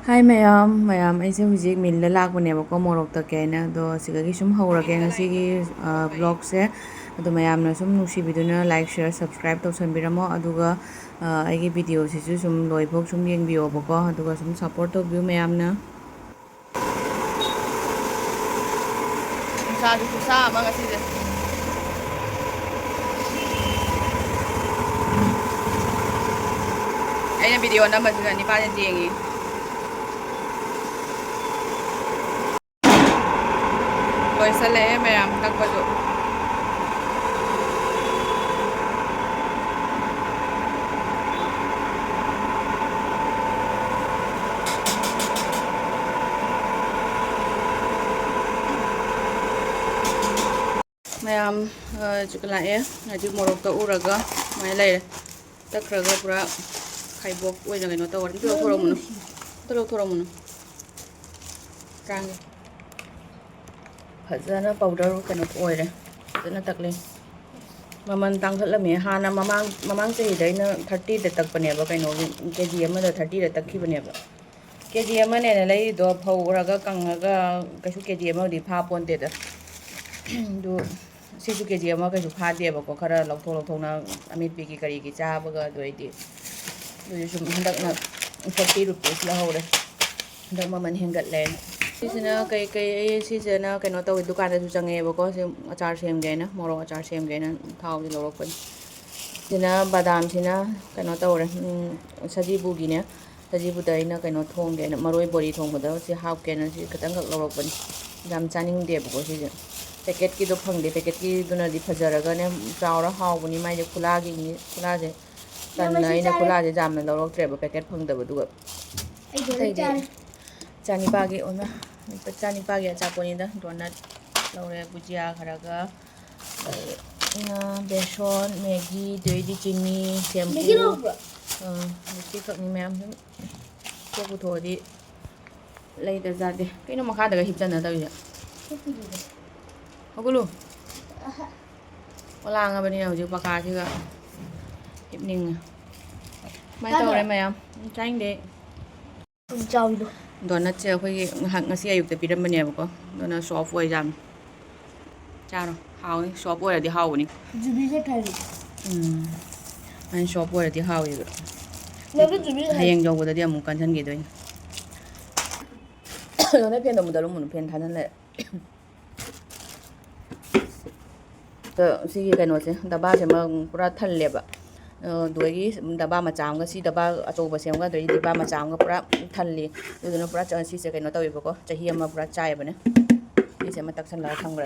Hi mayam aise hujik mil la lakbanebako morok takena do sigagi sum hawrage ngasigi vlog se ado mayamna sum nusibiduna like share subscribe tawsanbiramo aduga aigi video sisu sum loibok sum yengbiyobako aduga sum support tawbiu mayamna Masyado kusa mga sila. Ayun ang video naman sila ni Pajan Jingi. Loisale mayam tagpado. Mayam chukalae aji morok ta uraga mai lai takraga pura khaibok oina gaino ta warin thoro muno kang fazana powder kano oire fazana takle maman tangkhatlami hana mamang sei daina 30 da takpaneba kaino kg ama da 30 da takkhibneba kg ama ne lai do phawraga kangaga kaisu kg ama di pha ponte da do sisu kg ama kaisu phadeba ko khara lauthona amitpi ki kari ki chabaga doidi do sum handakna 40 rupees la hore da maman hengat len sisina kai sisina kaino tawi dukan da su change bako se achar semge na morok achar semge na thau di lorok pan sina badam sina kaino tawre sajibu gi ne sajibu da ina kaino thong de na maroi bori thong bada si hap ke na si katang gak lorok pan jam chaning de bako si packet ki do phang de packet ki duna di phajaraga ne chawra haw buni mai je khula gi ni khula je tan na ina khula je jam na lorok tre ba packet phang da badu ai chani pagi ona chani pagi achaponi da donut lore bujia kharaga ina beson maggi doidi chini shampoo maggi lobra maggi ka ni ma'am ko ku thodi lei da jade kaino makha daga hipjana da wi hogulu wala nga bani na hujik paka siga hipning mai tawre ma'am chaing de chawilo donut se khoi ngasi ayuk te piram bane bako dona soft oi jam charo haw soft oi di haw ni jubi se thari an soft oi di haw yi lebu jubi hayeng jog da di amu kan chan gi doi dona pen da mu da lu mun pen thanan le to sigi kaino se daba se ma pura thal le ba doigi daba macam ga si daba achoba sem ga doi daba macam ga pura thalli uduna pura cha si se kaino tawi bako chahi ama pura chai bane si se ma taksan la thangra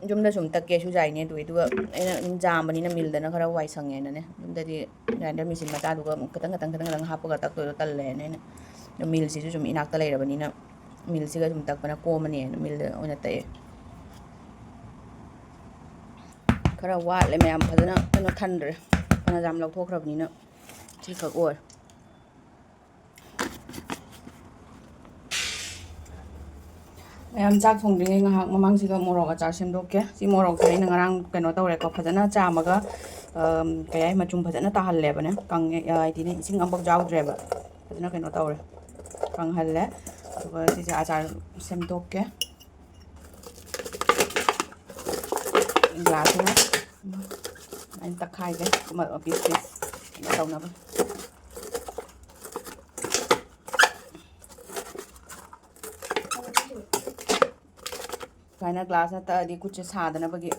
jumda sum takke su jai ne doi duga ena jam bani na mil dana khara wai sange na ne jumda di grinder machine ma ta duga katang hapaga tak to talle ne no mil si su sum inak ta leira bani na mil si ga sum tak bana ko mane mil ona tae khara wa le mayam phadana kano thandre ana jam lok thokhrabni na chi khak or mayam chak thongdringai ngahak mamang siga morok achar semdokke si morok sai na ngarang kano tawre ko phadana chamaga kayai machum phadana tahalle bane kang ai dine ising ambak jawdre ba phadana kano tawre kang halle aduga si achar semdokke glass na anh tắc hai cái mở ở phía trên đầu nào cái này glass na ta đi kuch sa da na bagi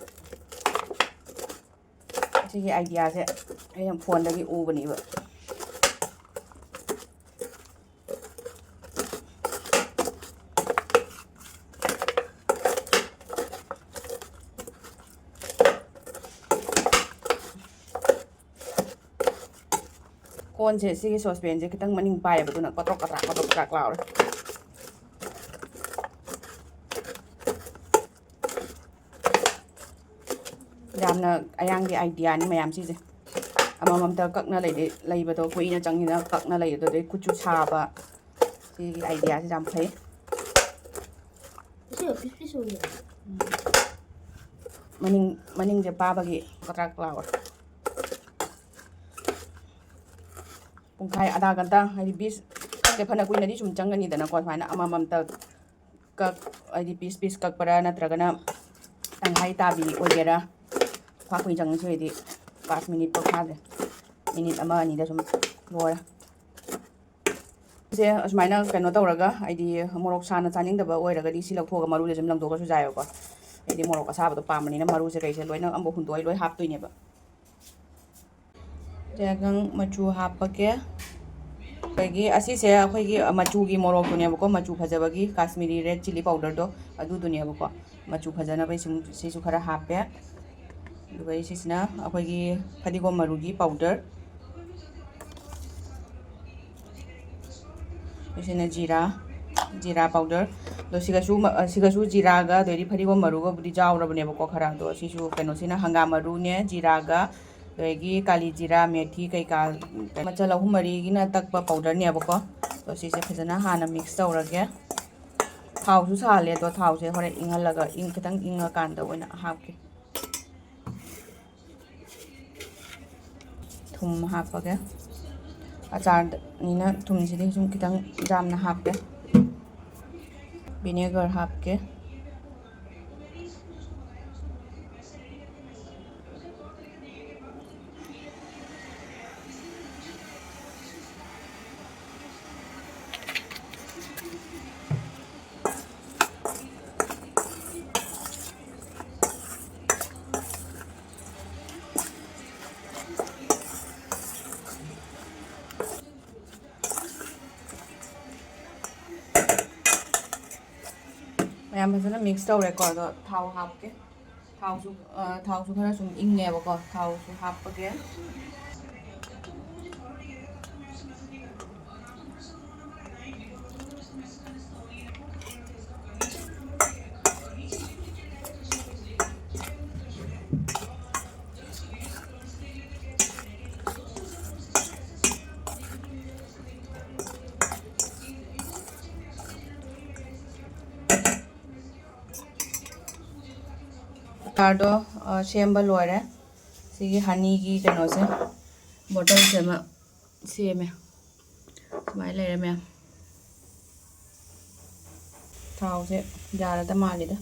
si cái idea se ai yang phone da gi u bani ba con se si saucepan je kitang maning pai ba tuna kotok katrak law jamna ayang di idea ni mayam si je amamam ta kakna lei ba to koi na chang hina kakna lei to de kuchu cha ba si idea si jam phai si piece so ya maning je pa ba gi katrak law ꯄꯨꯡꯈꯥꯏ ꯑꯙꯥ ꯘꯟꯇꯥ ꯍꯥꯏꯗꯤ piece ꯀꯛꯀꯦ ꯐꯅ ꯀꯨꯏꯅꯗꯤ ꯁꯨꯝ ꯆꯪꯒꯅꯤꯗꯅꯀꯣ ꯁꯨꯃꯥꯏꯅ ꯑꯃꯃꯝꯇ ꯍꯥꯏꯗꯤ piece ꯀꯛꯄꯔꯥ ꯅꯠꯇ꯭ꯔꯒꯅ ꯇꯪꯈꯥꯏ ꯇꯥꯕꯤ ꯑꯣꯏꯒꯦꯔꯥ ꯈ꯭ꯋꯥꯏ ꯀꯨꯏꯅ ꯆꯪꯉꯁꯨ ꯍꯥꯏꯗꯤ 5 ꯃꯤꯅꯤꯠ ꯐꯥꯎ ꯐꯥꯗ꯭ꯔꯦ ꯃꯤꯅꯤꯠ 1-2ꯗ ꯁꯨꯝ ꯂꯣꯏꯔꯦ ꯁꯦ ꯑꯁꯨꯃꯥꯏꯅ ꯀꯩꯅꯣ ꯇꯧꯔꯒ ꯍꯥꯏꯗꯤ ꯃꯣꯔꯣꯛ ꯁꯥꯅ ꯆꯥꯅꯤꯡꯗꯕ ꯑꯣꯏꯔꯒꯗꯤ ꯁꯤ ꯂꯧꯊꯣꯛꯑꯒ ꯃꯔꯨꯁꯦ ꯁꯨꯝ ꯂꯪꯊꯣꯛꯑꯒꯁꯨ ꯌꯥꯏꯑꯕꯀꯣ ꯍꯥꯏꯗꯤ ꯃꯣꯔꯣꯛ ꯑꯁꯥꯕꯗꯣ ꯄꯥꯝꯕꯅꯤꯅ ꯃꯔꯨꯁꯦ ꯀꯩꯁꯦ ꯂꯣꯏꯅ ꯑꯃꯨꯛ ꯍꯨꯟꯗꯣꯛꯑ ꯂꯣꯏ ꯍꯥꯞꯇꯣꯏꯅꯦꯕ ꯖꯒꯪ ꯃꯆꯨ ꯍꯥꯞꯄꯒꯦ ꯑꯩꯈꯣꯏꯒꯤ ꯑꯁꯤꯁꯦ ꯑꯩꯈꯣꯏꯒꯤ ꯃꯆꯨꯒꯤ ꯃꯣꯔꯣꯛꯇꯨꯅꯦꯕꯀꯣ ꯃꯆꯨ ꯐꯖꯕꯒꯤ ꯀꯥꯁꯃꯤꯔꯤ ꯔꯦꯗ ꯆꯤꯂꯤ ꯄꯥꯎꯗꯔꯗꯣ ꯑꯗꯨꯗꯨꯅꯦꯕꯀꯣ ꯃꯆꯨ ꯐꯖꯅꯕꯩ ꯁꯤꯁꯨ ꯈꯔ ꯍꯥꯞꯄꯦ ꯑꯗꯨꯒ ꯁꯤꯁꯤꯅ ꯑꯩꯈꯣꯏꯒꯤ ꯐꯗꯤꯒꯣꯝ ꯃꯔꯨꯒꯤ ꯄꯥꯎꯗꯔ ꯁꯤꯅ ꯖꯤꯔꯥ ꯄꯥꯎꯗꯔ ꯑꯗꯣ ꯁꯤꯒꯁꯨ ꯖꯤꯔꯥꯒ ꯑꯗꯩꯗꯤ ꯐꯗꯤꯒꯣꯝ ꯃꯔꯨꯒꯕꯨꯗꯤ ꯌꯥꯎꯔꯕꯅꯦꯕꯀꯣ ꯈꯔ ꯑꯗꯣ ꯁꯤꯁꯨ ꯀꯩꯅꯣꯁꯤꯅ ꯍꯪꯒꯥꯝ ꯃꯔꯨꯅꯦ ꯖꯤꯔꯥꯒ ꯑꯗꯒꯤ ꯀꯥꯂꯤ ꯖꯤꯔꯥ ꯃꯦꯊꯤ ꯀꯩꯀꯥ ꯃꯆꯜ 3-4ꯒꯤꯅ ꯇꯛꯄ ꯄꯥꯎꯗꯔꯅꯦꯕꯀꯣ ꯑꯗꯣ ꯁꯤꯁꯦ ꯐꯖꯅ ꯍꯥꯟꯅ ꯃꯤꯛꯁ ꯇꯧꯔꯒꯦ ꯊꯥꯎꯁꯨ ꯁꯥꯍꯜꯂꯦ ꯑꯗꯣ ꯊꯥꯎꯁꯦ ꯍꯣꯔꯦꯟ ꯏꯪꯍꯜꯂꯒ ꯈꯤꯇꯪ ꯏꯪꯉꯀꯥꯟꯗ ꯑꯣꯏꯅ ꯍꯥꯞꯀꯦ ꯊꯨꯝ ꯍꯥꯞꯄꯒꯦ ꯑꯆꯥꯔꯅꯤꯅ ꯊꯨꯝꯁꯤꯗꯤ ꯁꯨꯝ ꯈꯤꯇꯪ ꯌꯥꯝꯅ ꯍꯥꯞꯄꯦ ꯚꯤꯅꯦꯒꯔ ꯍꯥꯞꯀꯦ ꯃꯌꯥꯝ ꯐꯖꯅ ꯃꯤꯛꯁ ꯇꯧꯔꯦꯀꯣ ꯑꯗꯣ ꯊꯥꯎ ꯍꯥꯞꯀꯦ ꯊꯥꯎꯁꯨ ꯈꯔ ꯁꯨꯝ ꯏꯪꯉꯦꯕꯀꯣ ꯊꯥꯎꯁꯨ ꯍꯥꯞꯄꯒꯦ ꯑꯆꯥꯔꯗꯣ ꯁꯦꯝꯕ ꯂꯣꯏꯔꯦ ꯁꯤꯒꯤ ꯍꯅꯤꯒꯤ ꯀꯩꯅꯣꯁꯦ ꯕꯣꯇꯜꯁꯦ ꯑꯃ ꯁꯦꯝꯃꯦ ꯁꯨꯃꯥꯏꯅ ꯂꯩꯔꯦ ꯃꯌꯥꯝ ꯊꯥꯎꯁꯦ ꯌꯥꯔꯗ ꯃꯥꯜꯂꯤꯗ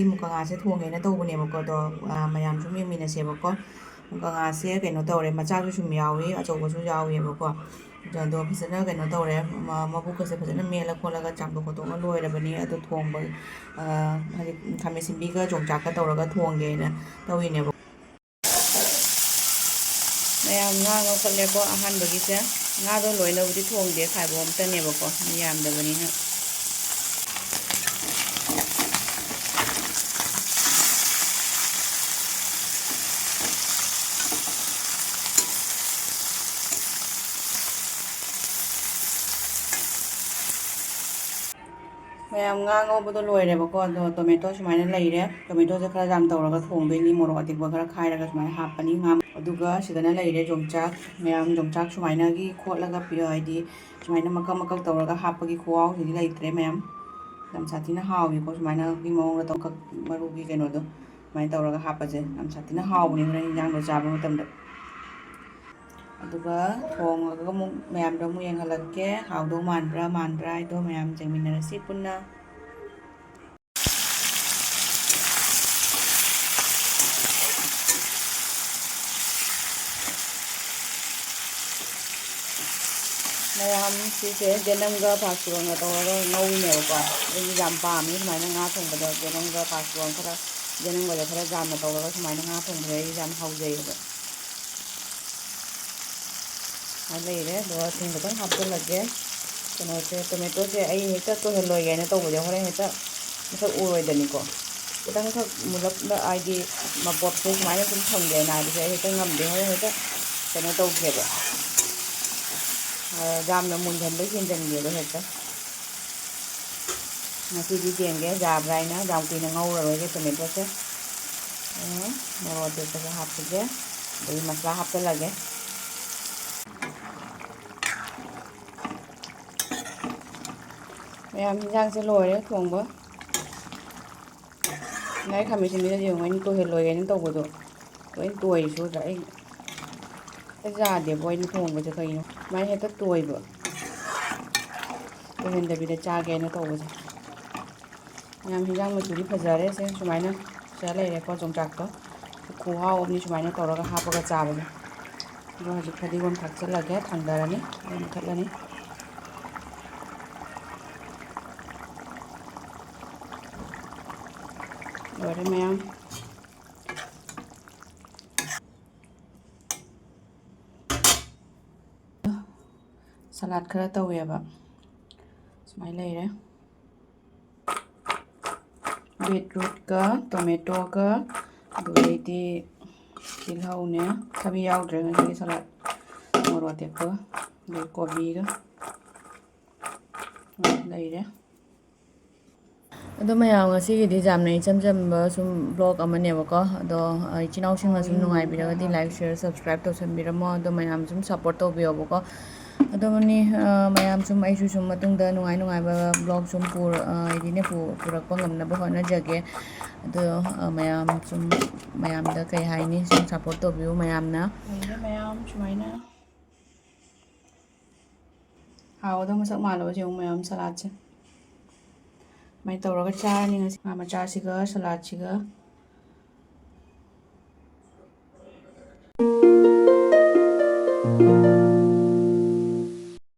ꯃꯨꯀꯥ ꯉꯥꯁꯦ ꯊꯣꯡꯒꯦꯅ ꯇꯧꯕꯅꯦꯕꯀꯣ ꯑꯗꯣ ꯃꯌꯥꯝ ꯁꯨꯝ ꯌꯦꯡꯃꯤꯟꯅꯁꯦꯕꯀꯣ ꯃꯨꯀꯥ ꯉꯥꯁꯦ ꯀꯩꯅꯣ ꯇꯧꯔꯦ ꯃꯆꯥꯁꯨ ꯁꯨꯝ ꯌꯥꯎꯏ ꯑꯆꯧꯕꯁꯨ ꯌꯥꯎꯏꯕꯀꯣ ꯑꯗꯣ ꯐꯖꯅ ꯀꯩꯅꯣ ꯇꯧꯔꯦ ꯃꯕꯨꯛꯀꯁꯦ ꯐꯖꯅ ꯃꯦꯠꯂ ꯈꯣꯠꯂꯒ ꯆꯥꯝꯊꯣꯛ ꯈꯣꯠꯇꯣꯛꯅ ꯂꯣꯏꯔꯕꯅꯤ ꯑꯗꯣ ꯊꯣꯡꯕ ꯍꯥꯏꯗꯤ ꯈꯥꯃꯦꯟꯁꯤꯟꯕꯤꯒ ꯌꯣꯡꯆꯥꯛꯀ ꯇꯧꯔꯒ ꯊꯣꯡꯒꯦꯅ ꯇꯧꯔꯤꯅꯦꯕ ꯃꯌꯥꯝ ꯉꯥ ꯉꯧꯈꯠꯂꯦꯀꯣ ꯑꯍꯥꯟꯕꯒꯤꯁꯦ ꯉꯥꯗꯣ ꯂꯣꯏꯅꯕꯨꯗꯤ ꯊꯣꯡꯗꯦ ꯈꯥꯏꯕ ꯑꯝꯇꯅꯦꯕꯀꯣ ꯃꯤ ꯌꯥꯝꯗꯕꯅꯤꯅ ꯃꯌꯥꯝ ꯉꯥ ꯉꯧꯕꯗꯣ ꯂꯣꯏꯔꯦꯕꯀꯣ ꯑꯗꯣ ꯇꯣꯃꯦꯇꯣ ꯁꯨꯃꯥꯏꯅ ꯂꯩꯔꯦ ꯇꯣꯃꯦꯇꯣꯁꯦ ꯈꯔ ꯌꯥꯝ ꯇꯧꯔꯒ ꯊꯣꯡꯗꯣꯏꯅꯤ ꯃꯣꯔꯣꯛ ꯑꯇꯦꯛꯄ ꯈꯔ ꯈꯥꯏꯔꯒ ꯁꯨꯃꯥꯏꯅ ꯍꯥꯞꯄꯅꯤ ꯉꯥ ꯑꯗꯨꯒ ꯁꯤꯗꯅ ꯂꯩꯔꯦ ꯌꯣꯡꯆꯥꯛ ꯃꯌꯥꯝ ꯌꯣꯡꯆꯥꯛ ꯁꯨꯃꯥꯏꯅꯒꯤ ꯈꯣꯠꯂꯒ ꯍꯥꯏꯗꯤ ꯁꯨꯃꯥꯏꯅ ꯃꯀꯛ ꯇꯧꯔꯒ ꯍꯥꯞꯄꯒꯤ ꯈꯨꯍꯥꯎꯁꯤꯗꯤ ꯂꯩꯇ꯭ꯔꯦ ꯃꯌꯥꯝ ꯌꯥꯝ ꯁꯥꯊꯤꯅ ꯍꯥꯎꯋꯤꯀꯣ ꯁꯨꯃꯥꯏꯅꯒꯤ ꯃꯑꯣꯡꯗ ꯇꯧꯀꯛ ꯃꯔꯨꯒꯤ ꯀꯩꯅꯣꯗꯣ ꯁꯨꯃꯥꯏꯅ ꯇꯧꯔꯒ ꯍꯥꯞꯄꯁꯦ ꯌꯥꯝ ꯁꯥꯊꯤꯅ ꯍꯥꯎꯕꯅꯤ ꯍꯣꯔꯦꯟ ꯏꯟꯖꯥꯡꯗꯣ ꯆꯥꯕ ꯃꯇꯝꯗ ꯑꯗꯨꯒ ꯊꯣꯡꯉꯒ ꯑꯃꯨꯛ ꯃꯌꯥꯝꯗꯣ ꯑꯃꯨꯛ ꯌꯦꯡꯍꯜꯂꯛꯀꯦ ꯍꯥꯎꯗꯧ ꯃꯥꯟꯕ꯭ꯔꯥ ꯍꯥꯏꯗꯣ ꯃꯌꯥꯝ ꯌꯦꯡꯃꯤꯟꯅꯔꯁꯤ ꯄꯨꯟꯅ ꯃꯌꯥꯝ ꯁꯤꯁꯦ ꯌꯦꯅꯝꯒ ꯐꯥꯁꯐꯣꯔꯝꯒ ꯇꯧꯔꯒ ꯉꯧꯋꯤꯅꯦꯕꯀꯣ ꯑꯩꯗꯤ ꯌꯥꯝ ꯄꯥꯝꯃꯤ ꯁꯨꯃꯥꯏꯅ ꯉꯥ ꯊꯣꯡꯕꯗ ꯌꯦꯅꯝꯒ ꯐꯥꯁꯐꯣꯔꯝ ꯈꯔ ꯌꯦꯅꯝꯒꯗ ꯈꯔ ꯌꯥꯝꯅ ꯇꯧꯔꯒ ꯁꯨꯃꯥꯏꯅ ꯉꯥ ꯊꯣꯡꯕꯗ ꯑꯩ ꯌꯥꯝ ꯍꯥꯎꯖꯩꯑꯕ ꯂꯩꯔꯦ ꯑꯗꯨꯒ ꯊꯨꯝ ꯈꯤꯇꯪ ꯍꯥꯞꯆꯤꯜꯂꯒꯦ ꯀꯩꯅꯣꯁꯦ ꯇꯣꯃꯦꯇꯣꯁꯦ ꯑꯩ ꯍꯦꯛꯇ ꯇꯣꯏꯍꯜꯂꯣꯏꯒꯦꯅ ꯇꯧꯕꯁꯦ ꯍꯣꯔꯦꯟ ꯍꯦꯛꯇ ꯃꯁꯛ ꯎꯔꯣꯏꯗꯅꯤꯀꯣ ꯈꯤꯇꯪꯈꯛ ꯃꯨꯜꯂꯞꯅ ꯍꯥꯏꯗꯤ ꯃꯄꯣꯠꯁꯦ ꯁꯨꯃꯥꯏꯅ ꯁꯨꯝ ꯊꯝꯒꯦꯅ ꯍꯥꯏꯕꯁꯦ ꯑꯩ ꯍꯦꯛꯇ ꯉꯝꯗꯦ ꯍꯣꯔꯦꯟ ꯍꯦꯛꯇ ꯀꯩꯅꯣ ꯇꯧꯒꯦꯕ ꯌꯥꯝꯅ ꯃꯨꯟꯍꯟꯕ ꯍꯦꯟꯖꯟꯒꯦꯕ ꯍꯦꯛꯇ ꯉꯁꯤꯗꯤ ꯌꯦꯡꯒꯦ ꯌꯥꯕ꯭ꯔꯥ ꯍꯥꯏꯅ ꯌꯥꯝ ꯀꯨꯏꯅ ꯉꯧꯔꯔꯣꯏꯒꯦ ꯇꯣꯃꯦꯇꯣꯁꯦ ꯃꯣꯔꯣꯛ ꯑꯇꯦꯛꯄꯁꯦ ꯍꯥꯞꯄꯒꯦ ꯑꯗꯒꯤ ꯃꯁꯂꯥ ꯍꯥꯞꯆꯤꯜꯂꯒꯦ ꯃꯌꯥꯝ ꯌꯦꯟꯖꯥꯡꯁꯦ ꯂꯣꯏꯔꯦ ꯊꯣꯡꯕ ꯉꯥꯏ ꯈꯥꯃꯦꯟꯁꯤꯟꯕꯤꯗꯗꯤ ꯌꯦꯡꯉꯣ ꯇꯣꯏꯍꯜꯂꯣꯏꯒꯦꯅ ꯇꯧꯕꯗꯣ ꯂꯣꯏ ꯇꯣꯏꯔꯤ ꯁꯨꯗ꯭ꯔꯥ ꯑꯩ ꯍꯦꯛꯇ ꯌꯥꯗꯦꯕ ꯑꯩꯅ ꯊꯣꯡꯕꯁꯦ ꯀꯩꯅꯣ ꯁꯨꯃꯥꯏꯅ ꯍꯦꯛꯇ ꯇꯣꯏꯕ ꯇꯣꯏꯍꯟꯗꯕꯤꯗ ꯆꯥꯒꯦꯅ ꯇꯧꯕꯁꯦ ꯃꯌꯥꯝ ꯍꯤꯟꯖꯥꯡ ꯃꯆꯨꯗꯤ ꯐꯖꯔꯦꯁꯦ ꯁꯨꯃꯥꯏꯅ ꯐꯖ ꯂꯩꯔꯦꯀꯣ ꯌꯣꯡꯆꯥꯛꯇꯣ ꯈꯨꯍꯥꯎ ꯑꯃꯅꯤ ꯁꯨꯃꯥꯏꯅ ꯇꯧꯔꯒ ꯍꯥꯞꯄꯒ ꯆꯥꯕꯁꯦ ꯑꯗꯣ ꯍꯧꯖꯤꯛ ꯐꯗꯤꯒꯣꯝ ꯊꯥꯛꯆꯤꯜꯂꯒꯦ ꯊꯥꯡꯗꯔꯅꯤ ꯑꯗꯨ ꯃꯨꯊꯠꯂꯅꯤ ꯂꯣꯏꯔꯦ ꯃꯌꯥꯝ ꯁꯂꯥꯠ ꯈꯔ ꯇꯧꯋꯦꯕ ꯁꯨꯃꯥꯏꯅ ꯂꯩꯔꯦ ꯕꯤꯠꯔꯨꯠꯀ ꯇꯣꯃꯦꯇꯣꯒ ꯑꯗꯨꯗꯩꯗꯤ ꯇꯤꯜꯍꯧꯅꯦ ꯊꯕꯤ ꯌꯥꯎꯗ꯭ꯔꯦ ꯉꯁꯤꯒꯤ ꯁꯂꯥꯠ ꯃꯣꯔꯣꯛ ꯑꯇꯦꯛꯄꯒ ꯑꯗꯩ ꯀꯣꯕꯤꯒ ꯂꯩꯔꯦ ꯑꯗꯣ ꯃꯌꯥꯝ ꯉꯁꯤꯒꯤꯗꯤ ꯌꯥꯝꯅ ꯏꯆꯝ ꯆꯝꯕ ꯁꯨꯝ ꯕ꯭ꯂꯣꯛ ꯑꯃꯅꯦꯕꯀꯣ ꯑꯗꯣ ꯏꯆꯤꯜ ꯏꯅꯥꯎꯁꯤꯡꯅ ꯁꯨꯝ ꯅꯨꯡꯉꯥꯏꯕꯤꯔꯒꯗꯤ ꯂꯥꯏꯛ ꯁꯤꯌꯔ ꯁꯕꯁꯀ꯭ꯔꯥꯏꯕ ꯇꯧꯁꯟꯕꯤꯔꯝꯃꯣ ꯑꯗꯣ ꯃꯌꯥꯝ ꯁꯨꯝ ꯁꯞꯄꯣꯔꯠ ꯇꯧꯕꯤꯌꯣꯕꯀꯣ ꯑꯗꯨꯅꯤ ꯃꯌꯥꯝ ꯁꯨꯝ ꯑꯩꯁꯨ ꯁꯨꯝ ꯃꯇꯨꯡꯗ ꯅꯨꯡꯉꯥꯏ ꯅꯨꯡꯉꯥꯏꯕ ꯕ꯭ꯂꯣꯛ ꯁꯨꯝ ꯍꯥꯏꯗꯤꯅꯦ ꯄꯨꯔꯛꯄ ꯉꯝꯅꯕ ꯍꯣꯠꯅꯖꯒꯦ ꯑꯗꯣ ꯃꯌꯥꯝ ꯁꯨꯝ ꯃꯌꯥꯝꯗ ꯀꯩ ꯍꯥꯏꯅꯤ ꯁꯨꯝ ꯁꯞꯄꯣꯔꯠ ꯇꯧꯕꯤꯌꯨ ꯃꯌꯥꯝꯅ ꯂꯩꯔꯦ ꯃꯌꯥꯝ ꯁꯨꯃꯥꯏꯅ ꯍꯥꯎꯒꯗꯕ ꯃꯁꯛ ꯃꯥꯜꯂꯕꯁꯦ ꯌꯦꯡꯉꯨ ꯃꯌꯥꯝ ꯁꯂꯥꯠꯁꯦ ꯁꯨꯃꯥꯏꯅ ꯇꯧꯔꯒ ꯆꯥꯔꯅꯤ ꯉꯁꯤ ꯉꯥ ꯃꯆꯥꯁꯤꯒ ꯁꯂꯥꯠꯁꯤꯒ